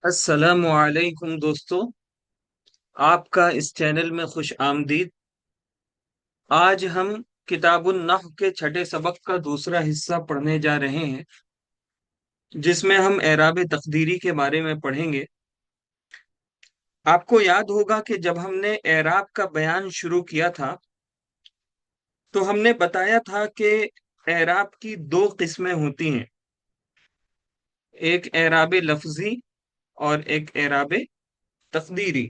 السلام علیکم دوستو، آپ کا اس چینل میں خوش آمدید۔ آج ہم کتاب النحو کے چھٹے سبق کا دوسرا حصہ پڑھنے جا رہے ہیں، جس میں ہم اعراب تقدیری کے بارے میں پڑھیں گے۔ آپ کو یاد ہوگا کہ جب ہم نے اعراب کا بیان شروع کیا تھا تو ہم نے بتایا تھا کہ اعراب کی دو قسمیں ہوتی ہیں، ایک اعراب لفظی اور ایک اعراب تقدیری۔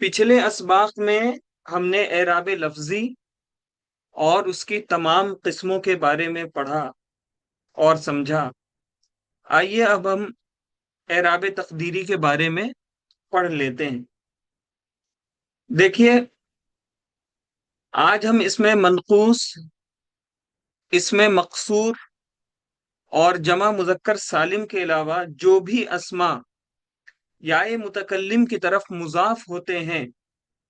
پچھلے اسباق میں ہم نے اعراب لفظی اور اس کی تمام قسموں کے بارے میں پڑھا اور سمجھا۔ آئیے اب ہم اعراب تقدیری کے بارے میں پڑھ لیتے ہیں۔ دیکھیے، آج ہم اس میں منقوص، اس میں مقصور اور جمع مذکر سالم کے علاوہ جو بھی اسماء یا متکلم کی طرف مضاف ہوتے ہیں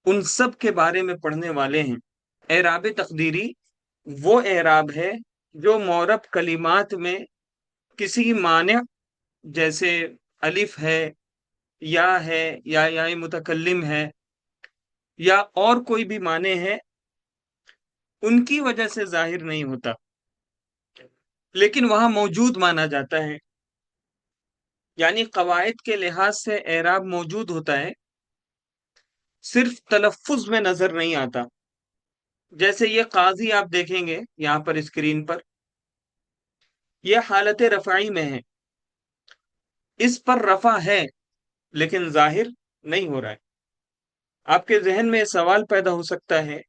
ان سب کے بارے میں پڑھنے والے ہیں۔ اعراب تقدیری وہ اعراب ہے جو معرب کلمات میں کسی مانع جیسے الف ہے، یا ہے، یا متکلم ہے، یا اور کوئی بھی معنی ہے، ان کی وجہ سے ظاہر نہیں ہوتا لیکن وہاں موجود مانا جاتا ہے۔ یعنی قواعد کے لحاظ سے اعراب موجود ہوتا ہے، صرف تلفظ میں نظر نہیں آتا۔ جیسے یہ قاضی آپ دیکھیں گے یہاں پر اسکرین پر، یہ حالت رفعی میں ہے، اس پر رفع ہے لیکن ظاہر نہیں ہو رہا ہے۔ آپ کے ذہن میں سوال پیدا ہو سکتا ہے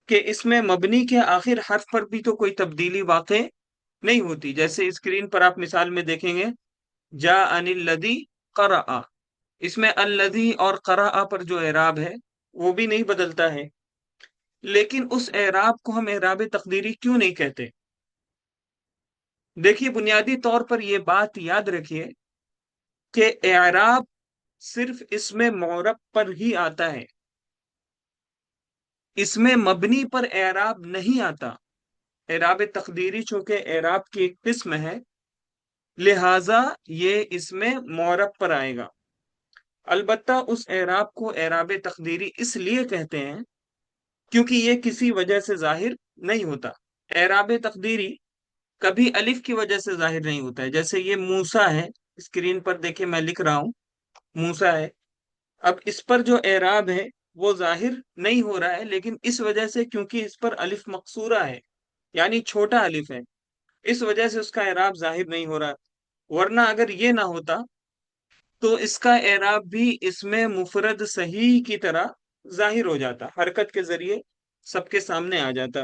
کہ اس میں مبنی کے آخر حرف پر بھی تو کوئی تبدیلی واقع نہیں ہوتی۔ جیسے اسکرین پر آپ مثال میں دیکھیں گے جاءنی الذی قرأ، اس میں الذی اور قرأ پر جو اعراب ہے وہ بھی نہیں بدلتا ہے، لیکن اس اعراب کو ہم اعراب تقدیری کیوں نہیں کہتے؟ دیکھیے، بنیادی طور پر یہ بات یاد رکھیے کہ اعراب صرف اسم معرب پر ہی آتا ہے، اس میں مبنی پر اعراب نہیں آتا۔ اعراب تقدیری چونکہ اعراب کی ایک قسم ہے، لہذا یہ اس میں معرب پر آئے گا۔ البتہ اس اعراب کو اعراب تقدیری اس لیے کہتے ہیں کیونکہ یہ کسی وجہ سے ظاہر نہیں ہوتا۔ اعراب تقدیری کبھی الف کی وجہ سے ظاہر نہیں ہوتا ہے، جیسے یہ موسیٰ ہے، اسکرین پر دیکھیں میں لکھ رہا ہوں موسیٰ ہے۔ اب اس پر جو اعراب ہے وہ ظاہر نہیں ہو رہا ہے، لیکن اس وجہ سے کیونکہ اس پر الف مقصورہ ہے یعنی چھوٹا الف ہے، اس وجہ سے اس کا اعراب ظاہر نہیں ہو رہا۔ ورنہ اگر یہ نہ ہوتا تو اس کا اعراب بھی اس میں مفرد صحیح کی طرح ظاہر ہو جاتا، حرکت کے ذریعے سب کے سامنے آ جاتا۔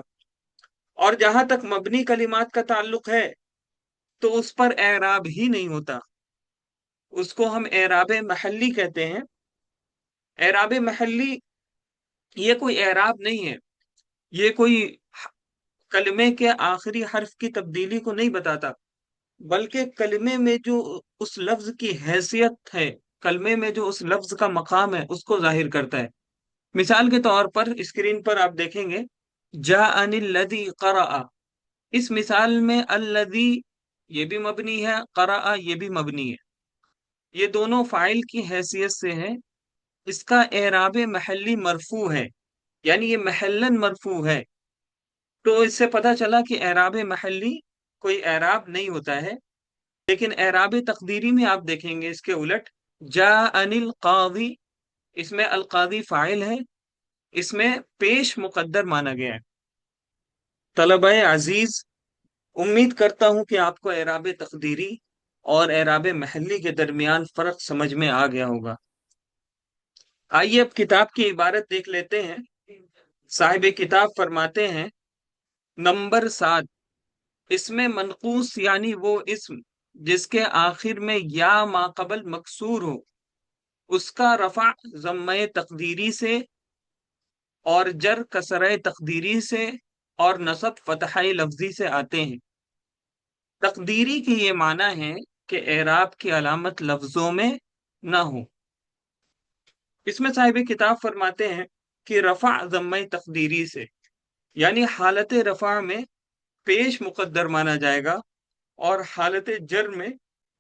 اور جہاں تک مبنی کلمات کا تعلق ہے تو اس پر اعراب ہی نہیں ہوتا، اس کو ہم اعراب محلی کہتے ہیں۔ اعراب محلی یہ کوئی اعراب نہیں ہے، یہ کوئی کلمے کے آخری حرف کی تبدیلی کو نہیں بتاتا، بلکہ کلمے میں جو اس لفظ کی حیثیت ہے، کلمے میں جو اس لفظ کا مقام ہے اس کو ظاہر کرتا ہے۔ مثال کے طور پر اسکرین پر آپ دیکھیں گے جاءنی الذی قرأ، اس مثال میں الذی یہ بھی مبنی ہے، قرأ یہ بھی مبنی ہے، یہ دونوں فاعل کی حیثیت سے ہیں۔ اس کا اعراب محلی مرفوع ہے، یعنی یہ محلن مرفوع ہے، تو اس سے پتہ چلا کہ اعراب محلی کوئی اعراب نہیں ہوتا ہے۔ لیکن اعراب تقدیری میں آپ دیکھیں گے اس کے الٹ، جاءنی القاضی، اس میں القاضی فاعل ہے، اس میں پیش مقدر مانا گیا ہے۔ طلبہ عزیز، امید کرتا ہوں کہ آپ کو اعراب تقدیری اور اعراب محلی کے درمیان فرق سمجھ میں آ گیا ہوگا۔ آئیے اب کتاب کی عبارت دیکھ لیتے ہیں۔ صاحب کتاب فرماتے ہیں نمبر 7، اسم منقوص یعنی وہ اسم جس کے آخر میں یا ما قبل مکسور ہو، اس کا رفع ضمہ تقدیری سے اور جر کسرہ تقدیری سے اور نصب فتحہ لفظی سے آتے ہیں۔ تقدیری کی یہ معنی ہے کہ اعراب کی علامت لفظوں میں نہ ہو۔ اس میں صاحب کتاب فرماتے ہیں کہ رفع ضمہ تقدیری سے یعنی حالت رفع میں پیش مقدر مانا جائے گا، اور حالت جر میں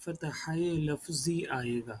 فتح لفظی آئے گا.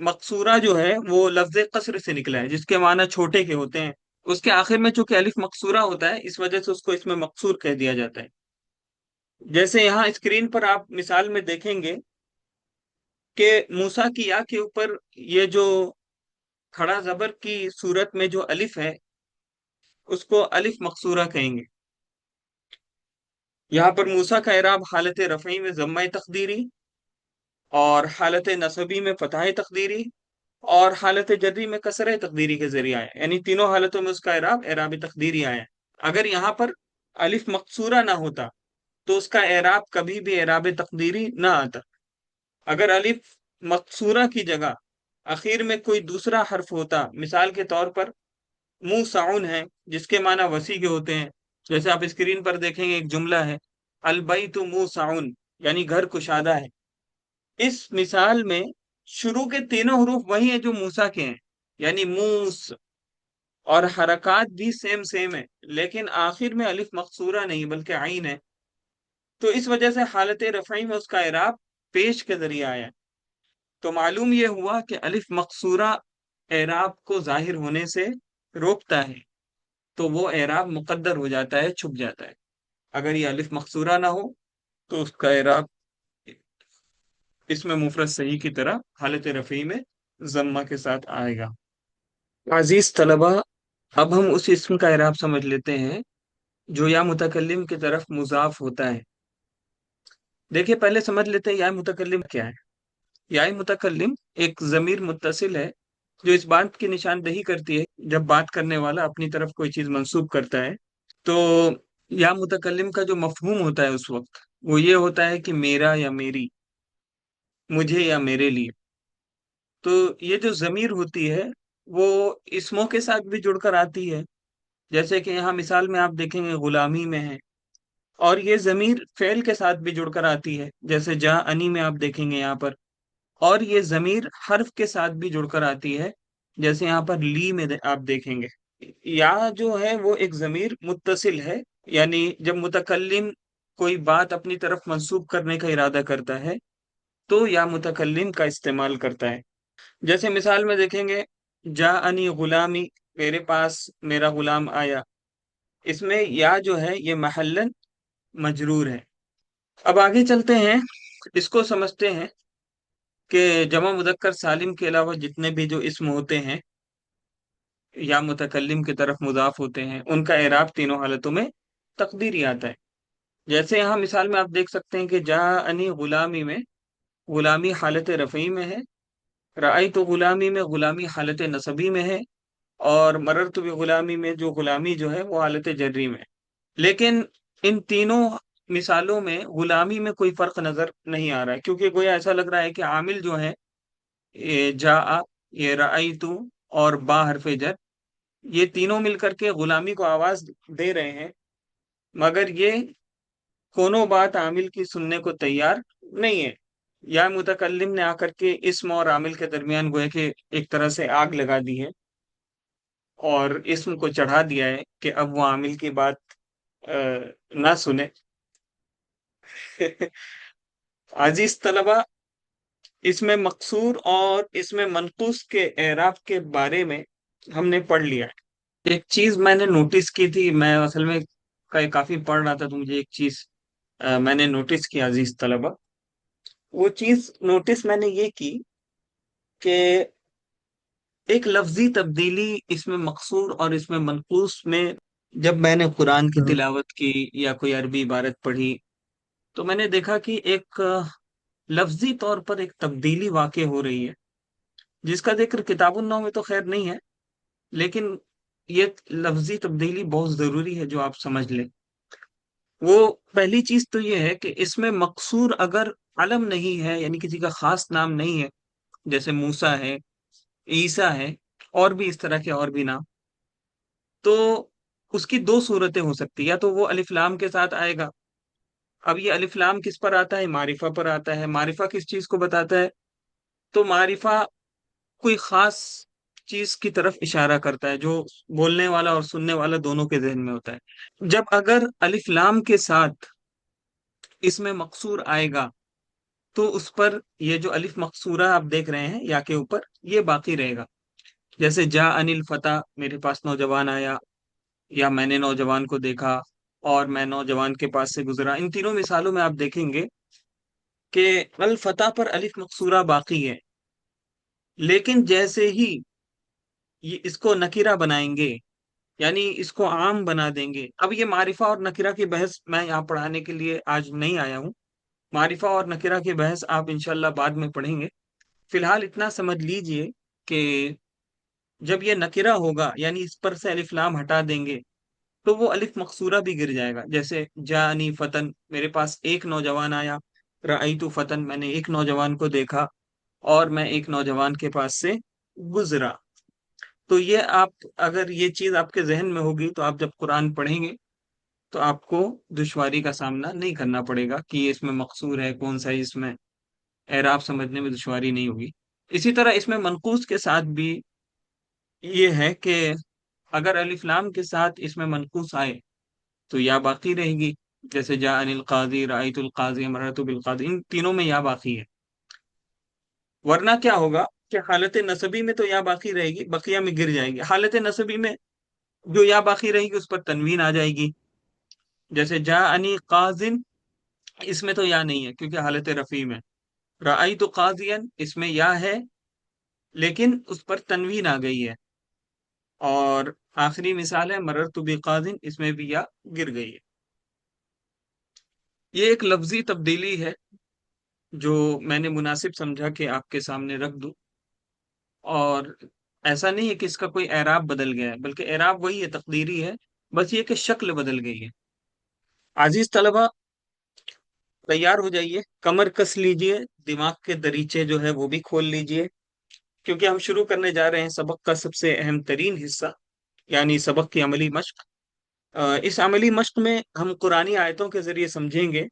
مقصورہ جو ہے وہ لفظ قصر سے نکلا ہے، جس کے معنی چھوٹے کے ہوتے ہیں۔ اس کے آخر میں چونکہ الف مقصورہ ہوتا ہے، اس وجہ سے اس کو اس میں مقصور کہہ دیا جاتا ہے۔ جیسے یہاں اسکرین پر آپ مثال میں دیکھیں گے کہ موسیٰ کی یا کے اوپر یہ جو کھڑا زبر کی صورت میں جو الف ہے، اس کو الف مقصورہ کہیں گے۔ یہاں پر موسیٰ کا اعراب حالت رفعی میں ضمہ تقدیری، اور حالت نصبی میں فتح تقدیری، اور حالت جری میں کسرہ تقدیری کے ذریعے آیا، یعنی تینوں حالتوں میں اس کا اعراب تقدیری آیا۔ اگر یہاں پر الف مقصورہ نہ ہوتا تو اس کا اعراب کبھی بھی اعراب تقدیری نہ آتا۔ اگر الف مقصورہ کی جگہ آخر میں کوئی دوسرا حرف ہوتا، مثال کے طور پر موسعون ہے، جس کے معنی وسیع کے ہوتے ہیں، جیسے آپ اسکرین پر دیکھیں گے ایک جملہ ہے البیت موسعون، یعنی گھر کشادہ ہے۔ اس مثال میں شروع کے تینوں حروف وہی ہیں جو موسیٰ کے ہیں، یعنی موس، اور حرکات بھی سیم سیم ہے، لیکن آخر میں الف مقصورہ نہیں بلکہ عین ہے، تو اس وجہ سے حالت رفعی میں اس کا اعراب پیش کے ذریعے آیا۔ تو معلوم یہ ہوا کہ الف مقصورہ اعراب کو ظاہر ہونے سے روکتا ہے، تو وہ اعراب مقدر ہو جاتا ہے، چھپ جاتا ہے۔ اگر یہ الف مقصورہ نہ ہو تو اس کا اعراب اس میں مفرد صحیح کی طرح حالت رفعی میں ضمہ کے ساتھ آئے گا۔ عزیز طلبہ، اب ہم اس اسم کا اعراب سمجھ لیتے ہیں جو یا متکلم کی طرف مضاف ہوتا ہے۔ دیکھیے پہلے سمجھ لیتے ہیں یا متکلم کیا ہے۔ یا متکلم ایک ضمیر متصل ہے جو اس بات کی نشاندہی کرتی ہے جب بات کرنے والا اپنی طرف کوئی چیز منسوب کرتا ہے، تو یا متکلم کا جو مفہوم ہوتا ہے اس وقت وہ یہ ہوتا ہے کہ میرا یا میری، مجھے یا میرے لیے۔ تو یہ جو ضمیر ہوتی ہے وہ اسموں کے ساتھ بھی جڑ کر آتی ہے، جیسے کہ یہاں مثال میں آپ دیکھیں گے غلامی میں ہے، اور یہ ضمیر فعل کے ساتھ بھی جڑ کر آتی ہے، جیسے جا انی میں آپ دیکھیں گے یہاں پر، اور یہ ضمیر حرف کے ساتھ بھی جڑ کر آتی ہے، جیسے یہاں پر لی میں آپ دیکھیں گے۔ یا جو ہے وہ ایک ضمیر متصل ہے، یعنی جب متکلم کوئی بات اپنی طرف منسوب کرنے کا ارادہ کرتا ہے تو یا متکلم کا استعمال کرتا ہے۔ جیسے مثال میں دیکھیں گے جا انی غلامی، میرے پاس میرا غلام آیا، اس میں یا جو ہے یہ محلن مجرور ہے۔ اب آگے چلتے ہیں، اس کو سمجھتے ہیں کہ جمع مذکر سالم کے علاوہ جتنے بھی جو اسم ہوتے ہیں یا متکلم کی طرف مضاف ہوتے ہیں، ان کا اعراب تینوں حالتوں میں تقدیری آتا ہے۔ جیسے یہاں مثال میں آپ دیکھ سکتے ہیں کہ جا انی غلامی میں غلامی حالت رفعی میں ہے، رأیت تو غلامی میں غلامی حالت نصبی میں ہے، اور مررت بغلامی میں جو غلامی جو ہے وہ حالت جری میں ہے۔ لیکن ان تینوں مثالوں میں غلامی میں کوئی فرق نظر نہیں آ رہا ہے، کیونکہ گویا ایسا لگ رہا ہے کہ عامل جو ہے یہ جا، یہ رأیتو اور با حرف جر، یہ تینوں مل کر کے غلامی کو آواز دے رہے ہیں، مگر یہ کونوں بات عامل کی سننے کو تیار نہیں ہے۔ یا متکلم نے آ کر کے اسم اور عامل کے درمیان گویا کہ ایک طرح سے آگ لگا دی ہے، اور اسم کو چڑھا دیا ہے کہ اب وہ عامل کی بات نہ سنے۔ عزیز طلبہ، اس میں مقصور اور اس میں منقوص کے اعراب کے بارے میں ہم نے پڑھ لیا ہے۔ ایک چیز میں نے نوٹس کی تھی، میں اصل میں کافی پڑھ رہا تھا تو مجھے ایک چیز میں نے نوٹس کی عزیز طلبہ، وہ چیز نوٹس میں نے یہ کی کہ ایک لفظی تبدیلی اس میں مقصور اور اس میں منقوص میں، جب میں نے قرآن کی تلاوت کی یا کوئی عربی عبارت پڑھی تو میں نے دیکھا کہ ایک لفظی طور پر ایک تبدیلی واقع ہو رہی ہے، جس کا ذکر کتاب النحو میں تو خیر نہیں ہے، لیکن یہ لفظی تبدیلی بہت ضروری ہے جو آپ سمجھ لیں۔ وہ پہلی چیز تو یہ ہے کہ اس میں مقصور اگر علم نہیں ہے، یعنی کسی کا خاص نام نہیں ہے، جیسے موسیٰ ہے، عیسیٰ ہے، اور بھی اس طرح کے اور بھی نام، تو اس کی دو صورتیں ہو سکتی، یا تو وہ الف لام کے ساتھ آئے گا۔ اب یہ الف لام کس پر آتا ہے؟ معرفہ پر آتا ہے۔ معرفہ کس چیز کو بتاتا ہے؟ تو معرفہ کوئی خاص چیز کی طرف اشارہ کرتا ہے جو بولنے والا اور سننے والا دونوں کے ذہن میں ہوتا ہے۔ جب اگر الف لام کے ساتھ اس میں مقصور آئے گا تو اس پر یہ جو الف مقصورہ آپ دیکھ رہے ہیں یا کے اوپر، یہ باقی رہے گا. جیسے جا انل فتح، میرے پاس نوجوان آیا، یا میں نے نوجوان کو دیکھا اور میں نوجوان کے پاس سے گزرا. ان تینوں مثالوں میں آپ دیکھیں گے کہ الفتح پر الف مقصورہ باقی ہے. لیکن جیسے ہی یہ اس کو نکرہ بنائیں گے، یعنی اس کو عام بنا دیں گے. اب یہ معرفہ اور نکرہ کی بحث میں یہاں پڑھانے کے لیے آج نہیں آیا ہوں. معرفہ اور نکرہ کی بحث آپ انشاءاللہ بعد میں پڑھیں گے. فی الحال اتنا سمجھ لیجئے کہ جب یہ نکرہ ہوگا، یعنی اس پر سے الف لام ہٹا دیں گے، تو وہ الف مقصورہ بھی گر جائے گا. جیسے جانی فتن، میرے پاس ایک نوجوان آیا. رأیت فتن، میں نے ایک نوجوان کو دیکھا اور میں ایک نوجوان کے پاس سے گزرا. تو یہ آپ، اگر یہ چیز آپ کے ذہن میں ہوگی تو آپ جب قرآن پڑھیں گے تو آپ کو دشواری کا سامنا نہیں کرنا پڑے گا کہ یہ اس میں مقصور ہے کون سا ہے، اس میں اعراب سمجھنے میں دشواری نہیں ہوگی. اسی طرح اس میں منقوص کے ساتھ بھی یہ ہے کہ اگر الف لام کے ساتھ اس میں منقوص آئے تو یا باقی رہے گی. جیسے جا ان القاضی، رأیت القاضی، مررت بالقاضی، ان تینوں میں یا باقی ہے. ورنہ کیا ہوگا کہ حالت نصبی میں تو یا باقی رہے گی، بقیہ میں گر جائے گی. حالت نصبی میں جو یا باقی رہے گی اس پر تنوین آ جائے گی. جیسے جا انی قاضن، اس میں تو یا نہیں ہے کیونکہ حالت رفیع میں. رأیت قاضین، اس میں یا ہے لیکن اس پر تنوین آ گئی ہے. اور آخری مثال ہے مررت بقاضن، اس میں بھی یا گر گئی ہے. یہ ایک لفظی تبدیلی ہے جو میں نے مناسب سمجھا کہ آپ کے سامنے رکھ دوں. اور ایسا نہیں ہے کہ اس کا کوئی اعراب بدل گیا ہے، بلکہ اعراب وہی ہے، تقدیری ہے، بس یہ کہ شکل بدل گئی ہے. عزیز طلبہ، تیار ہو جائیے، کمر کس لیجئے، دماغ کے دریچے جو ہے وہ بھی کھول لیجئے، کیونکہ ہم شروع کرنے جا رہے ہیں سبق کا سب سے اہم ترین حصہ، یعنی سبق کی عملی مشق. اس عملی مشق میں ہم قرآنی آیتوں کے ذریعے سمجھیں گے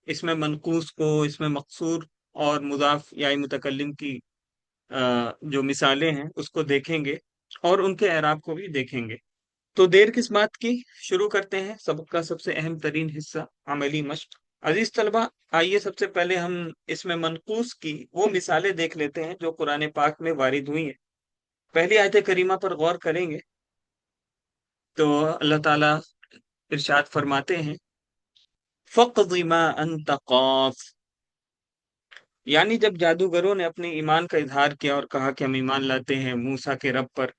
اس میں منقوص کو، اس میں مقصور اور مضاف یا متکلم کی جو مثالیں ہیں اس کو دیکھیں گے اور ان کے اعراب کو بھی دیکھیں گے. تو دیر کس بات کی، شروع کرتے ہیں سبق کا سب سے اہم ترین حصہ، عملی مشق. عزیز طلبہ، آئیے سب سے پہلے ہم اس میں منقوص کی وہ مثالیں دیکھ لیتے ہیں جو قرآن پاک میں وارد ہوئی ہیں. پہلی آیت کریمہ پر غور کریں گے تو اللہ تعالیٰ ارشاد فرماتے ہیں فَقْضِ مَا أَنْتَ قَاضٍ، یعنی جب جادوگروں نے اپنے ایمان کا اظہار کیا اور کہا کہ ہم ایمان لاتے ہیں موسیٰ کے رب پر،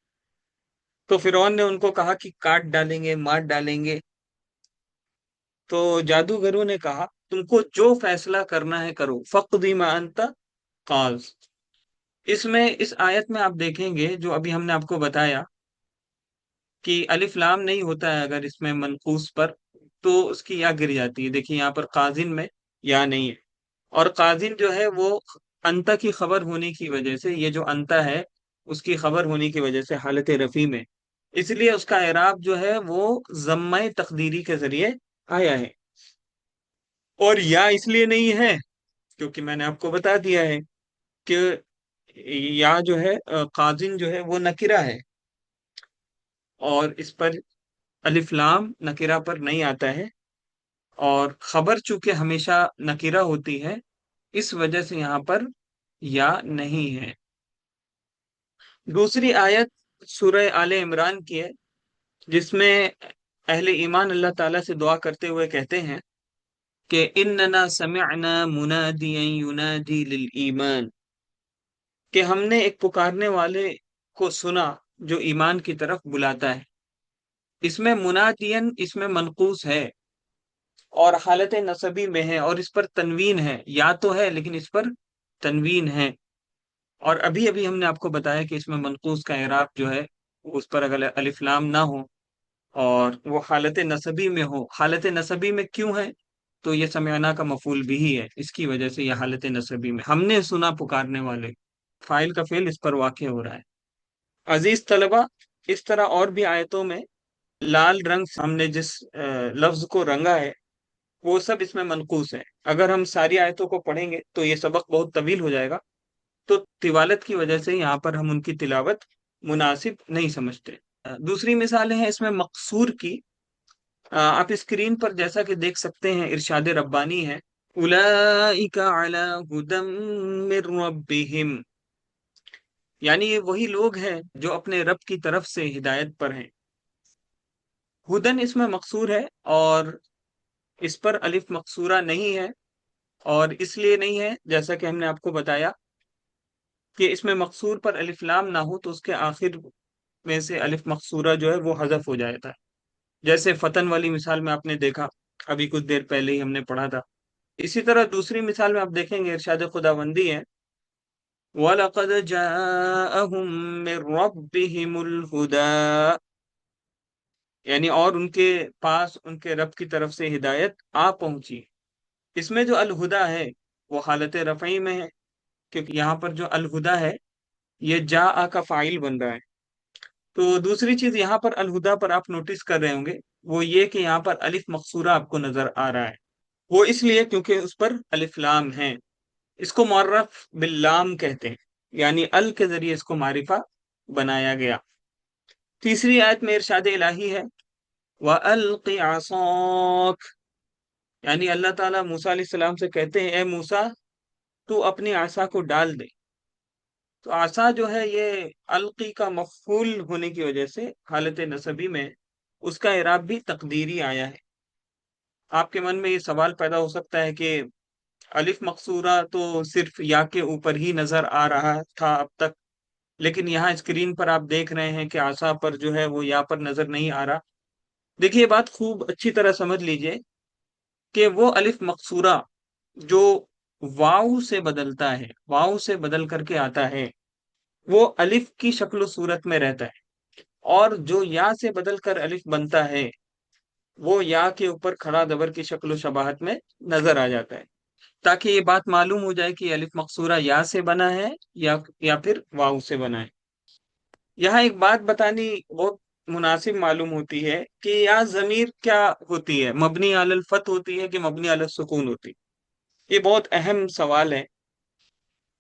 تو فرعون نے ان کو کہا کہ کاٹ ڈالیں گے، مار ڈالیں گے. تو جادوگروں نے کہا تم کو جو فیصلہ کرنا ہے کرو، فَقْضِ مَا أَنْتَ قَاضٍ. اس میں، اس آیت میں آپ دیکھیں گے جو ابھی ہم نے آپ کو بتایا کہ الف لام نہیں ہوتا ہے اگر اس میں منقوص پر، تو اس کی یا گر جاتی ہے. دیکھیں یہاں پر قاضن میں یا نہیں ہے، اور قاضن جو ہے وہ انتا کی خبر ہونے کی وجہ سے، یہ جو انتا ہے اس کی خبر ہونے کی وجہ سے حالت رفیع میں، اس لیے اس کا اعراب جو ہے وہ ضمہ تقدیری کے ذریعے آیا ہے. اور یا اس لیے نہیں ہے کیونکہ میں نے آپ کو بتا دیا ہے کہ یا جو ہے قاضن جو ہے وہ نکرہ ہے، اور اس پر الف لام نکرہ پر نہیں آتا ہے، اور خبر چونکہ ہمیشہ نکرہ ہوتی ہے اس وجہ سے یہاں پر یا نہیں ہے. دوسری آیت سورہ آل عمران کی ہے جس میں اہل ایمان اللہ تعالیٰ سے دعا کرتے ہوئے کہتے ہیں کہ اننا سمعنا منادیا ینادی للایمان، کہ ہم نے ایک پکارنے والے کو سنا جو ایمان کی طرف بلاتا ہے. اس میں منادین، اس میں منقوص ہے اور حالت نصبی میں ہے اور اس پر تنوین ہے، یا تو ہے لیکن اس پر تنوین ہے. اور ابھی ابھی ہم نے آپ کو بتایا کہ اس میں منقوص کا اعراب جو ہے اس پر اگر الف لام نہ ہو اور وہ حالت نصبی میں ہو. حالت نصبی میں کیوں ہے؟ تو یہ سمعنا کا مفعول بھی ہے، اس کی وجہ سے یہ حالت نصبی میں، ہم نے سنا پکارنے والے، فاعل کا فعل اس پر واقع ہو رہا ہے. عزیز طلبہ، اس طرح اور بھی آیتوں میں لال رنگ سے ہم نے جس لفظ کو رنگا ہے وہ سب اس میں منقوص ہے. اگر ہم ساری آیتوں کو پڑھیں گے تو یہ سبق بہت طویل ہو جائے گا، تو طوالت کی وجہ سے یہاں پر ہم ان کی تلاوت مناسب نہیں سمجھتے. دوسری مثالیں ہیں اس میں مقصور کی. آپ اسکرین پر جیسا کہ دیکھ سکتے ہیں ارشاد ربانی ہے اولئک علی ہدی من ربہم، یعنی یہ وہی لوگ ہیں جو اپنے رب کی طرف سے ہدایت پر ہیں۔ ہدن اس میں مقصور ہے، اور اس پر الف مقصورہ نہیں ہے، اور اس لیے نہیں ہے جیسا کہ ہم نے آپ کو بتایا کہ اس میں مقصور پر الف لام نہ ہو تو اس کے آخر میں سے الف مقصورہ جو ہے وہ حذف ہو جاتا ہے، جیسے فتن والی مثال میں آپ نے دیکھا، ابھی کچھ دیر پہلے ہی ہم نے پڑھا تھا۔ اسی طرح دوسری مثال میں آپ دیکھیں گے ارشاد خداوندی ہے وَلَقَدْ جَاءَهُم مِّن رَّبِّهِمُ الْهُدَىٰ، یعنی اور ان کے پاس ان کے رب کی طرف سے ہدایت آ پہنچی۔ اس میں جو الہدا ہے وہ حالت رفعی میں ہے، کیونکہ یہاں پر جو الہدا ہے یہ جاء کا فاعل بن رہا ہے۔ تو دوسری چیز یہاں پر الہدا پر آپ نوٹس کر رہے ہوں گے وہ یہ کہ یہاں پر الف مقصورہ آپ کو نظر آ رہا ہے، وہ اس لیے کیونکہ اس پر الف لام ہے، اس کو معرف باللام کہتے ہیں، یعنی ال کے ذریعے اس کو معرفہ بنایا گیا۔ تیسری آیت میں ارشاد الہی ہے وَأَلْقِ عَصَاكَ، یعنی اللہ تعالیٰ موسیٰ علیہ السلام سے کہتے ہیں اے موسیٰ تو اپنی عصا کو ڈال دے۔ تو عصا جو ہے یہ القی کا مفعول ہونے کی وجہ سے حالت نصبی میں اس کا اعراب بھی تقدیری آیا ہے۔ آپ کے من میں یہ سوال پیدا ہو سکتا ہے کہ الف مقصورہ تو صرف یا کے اوپر ہی نظر آ رہا تھا اب تک، لیکن یہاں اسکرین پر آپ دیکھ رہے ہیں کہ عصا پر جو ہے وہ یا پر نظر نہیں آ رہا۔ دیکھیے بات خوب اچھی طرح سمجھ لیجئے کہ وہ الف مقصورہ جو واو سے بدلتا ہے، واو سے بدل کر کے آتا ہے، وہ الف کی شکل و صورت میں رہتا ہے، اور جو یا سے بدل کر الف بنتا ہے وہ یا کے اوپر کھڑا دبر کی شکل و شباہت میں نظر آ جاتا ہے، تاکہ یہ بات معلوم ہو جائے کہ یہ الف مقصورہ یا سے بنا ہے یا پھر واو سے بنا ہے۔ یہاں ایک بات بتانی بہت مناسب معلوم ہوتی ہے کہ یا ضمیر کیا ہوتی ہے، مبنی علی الفتح ہوتی ہے کہ مبنی علی السکون ہوتی ہے؟ یہ بہت اہم سوال ہے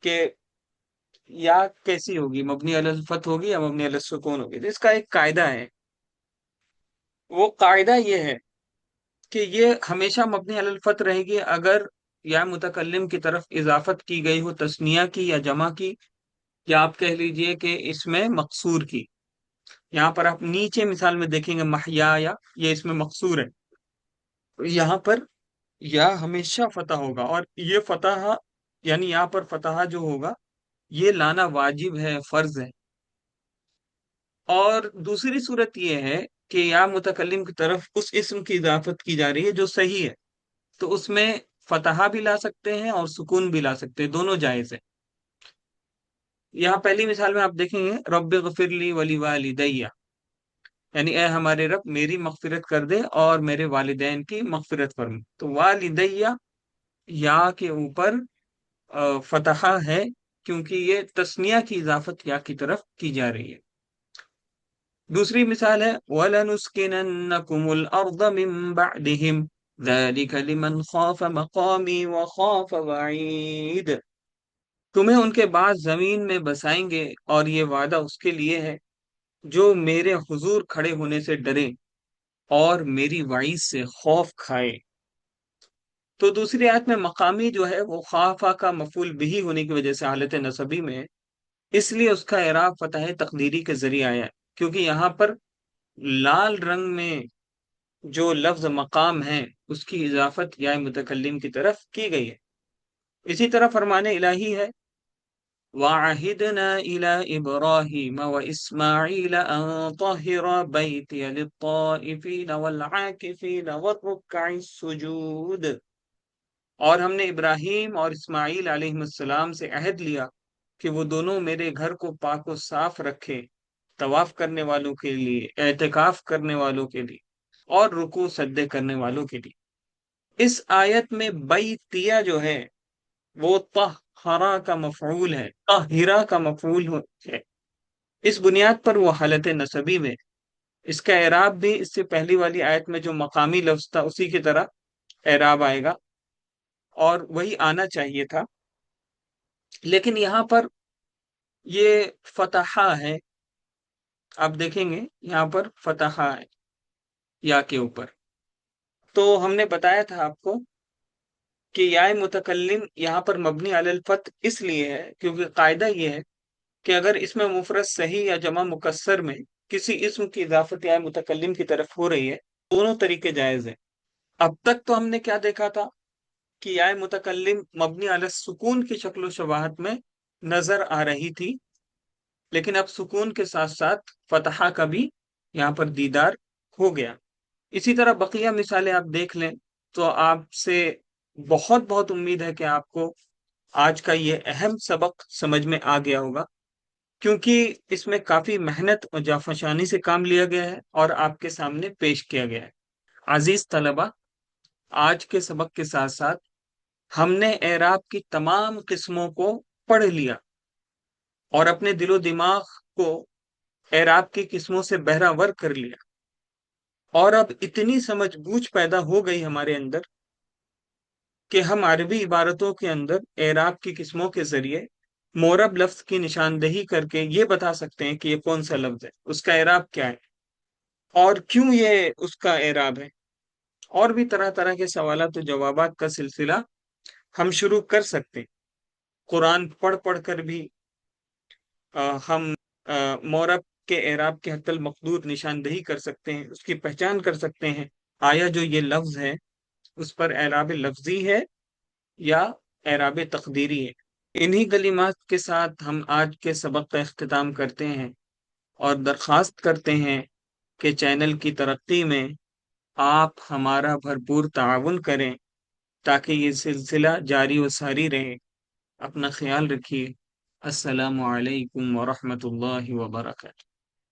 کہ یا کیسی ہوگی، مبنی علی الفتح ہوگی یا مبنی علی السکون ہوگی؟ تو اس کا ایک قاعدہ ہے، وہ قاعدہ یہ ہے کہ یہ ہمیشہ مبنی علی الفتح رہے گی اگر یا متکلم کی طرف اضافت کی گئی ہو تثنیہ کی یا جمع کی، یا آپ کہہ لیجئے کہ اس میں مقصور کی۔ یہاں پر آپ نیچے مثال میں دیکھیں گے محیا، یا یہ اس میں مقصور ہے، یہاں پر یا ہمیشہ فتح ہوگا، اور یہ فتح یعنی یہاں پر فتح جو ہوگا یہ لانا واجب ہے، فرض ہے۔ اور دوسری صورت یہ ہے کہ یا متکلم کی طرف اس اسم کی اضافت کی جا رہی ہے جو صحیح ہے، تو اس میں فتحہ بھی لا سکتے ہیں اور سکون بھی لا سکتے ہیں، دونوں جائز ہے۔ یہاں پہلی مثال میں آپ دیکھیں گے رب اغفر لی ولی والدیہ، یعنی اے ہمارے رب میری مغفرت کر دے اور میرے والدین کی مغفرت فرما۔ تو والدیہ یا کے اوپر فتحہ ہے کیونکہ یہ تثنیہ کی اضافت یا کی طرف کی جا رہی ہے۔ دوسری مثال ہے وَلَنُسْكِنَنَّكُمُ الْأَرْضَ مِن بَعْدِهِمْ ذَلِكَ لِمَنْ خَافَ مَقَامِي وَخَافَ وَعِيدِ، تمہیں ان کے بعد زمین میں بسائیں گے اور یہ وعدہ اس کے لیے ہے جو میرے حضور کھڑے ہونے سے ڈرے اور میری وعید سے خوف کھائے۔ تو دوسری آیت میں مقامی جو ہے وہ خافہ کا مفعول بھی ہونے کی وجہ سے حالت نصبی میں، اس لیے اس کا اعراب فتح تقدیری کے ذریعے آیا ہے، کیونکہ یہاں پر لال رنگ میں جو لفظ مقام ہے اس کی اضافت یا متکلم کی طرف کی گئی ہے۔ اسی طرح فرمان الہی ہے وَعَهِدْنَا إِلَىٰ إِبْرَاهِيمَ وَإِسْمَاعِيلَ أَن طَهِّرَا بَيْتِيَ لِلطَّائِفِينَ وَالْعَاكِفِينَ وَالرُّكَّعِ السُّجُودِ، اور ہم نے ابراہیم اور اسماعیل علیہ السلام سے عہد لیا کہ وہ دونوں میرے گھر کو پاک و صاف رکھے، طواف کرنے والوں کے لیے، اعتکاف کرنے والوں کے لیے، اور رکوع سجدے کرنے والوں کے لیے۔ اس آیت میں بیتیہ جو ہے وہ طہرا کا مفعول ہے، طاہرہ کا مفعول ہے، اس بنیاد پر وہ حالت نصبی میں اس کا اعراب بھی اس سے پہلی والی آیت میں جو مقامی لفظ تھا اسی کی طرح اعراب آئے گا، اور وہی آنا چاہیے تھا، لیکن یہاں پر یہ فتحہ ہے، آپ دیکھیں گے یہاں پر فتحہ ہے یا کے اوپر۔ تو ہم نے بتایا تھا آپ کو کہ یا متکلم یہاں پر مبنی علی الفتح اس لیے ہے کیونکہ قاعدہ یہ ہے کہ اگر اس میں مفرد صحیح یا جمع مکسر میں کسی اسم کی اضافت یا متکلم کی طرف ہو رہی ہے، دونوں طریقے جائز ہیں۔ اب تک تو ہم نے کیا دیکھا تھا کہ یا متکلم مبنی علی السکون کی شکل و شباہت میں نظر آ رہی تھی، لیکن اب سکون کے ساتھ ساتھ فتحہ کا بھی یہاں پر دیدار ہو گیا۔ اسی طرح بقیہ مثالیں آپ دیکھ لیں تو آپ سے بہت بہت امید ہے کہ آپ کو آج کا یہ اہم سبق سمجھ میں آ گیا ہوگا، کیونکہ اس میں کافی محنت اور جافشانی سے کام لیا گیا ہے اور آپ کے سامنے پیش کیا گیا ہے۔ عزیز طلبہ، آج کے سبق کے ساتھ ساتھ ہم نے اعراب کی تمام قسموں کو پڑھ لیا اور اپنے دل و دماغ کو اعراب کی قسموں سے بہرہ ور کر لیا، اور اب اتنی سمجھ بوجھ پیدا ہو گئی ہمارے اندر کہ ہم عربی عبارتوں کے اندر اعراب کی قسموں کے ذریعے مورب لفظ کی نشاندہی کر کے یہ بتا سکتے ہیں کہ یہ کون سا لفظ ہے، اس کا اعراب کیا ہے اور کیوں یہ اس کا اعراب ہے۔ اور بھی طرح طرح کے سوالات و جوابات کا سلسلہ ہم شروع کر سکتے ہیں۔ قرآن پڑھ پڑھ کر بھی ہم مورب کے اعراب کے حتی المقدور نشاندہی کر سکتے ہیں، اس کی پہچان کر سکتے ہیں آیا جو یہ لفظ ہے اس پر اعراب لفظی ہے یا اعراب تقدیری ہے۔ انہی کلمات کے ساتھ ہم آج کے سبق کا اختتام کرتے ہیں اور درخواست کرتے ہیں کہ چینل کی ترقی میں آپ ہمارا بھرپور تعاون کریں تاکہ یہ سلسلہ جاری و ساری رہے۔ اپنا خیال رکھیے۔ السلام علیکم ورحمۃ اللہ وبرکاتہ۔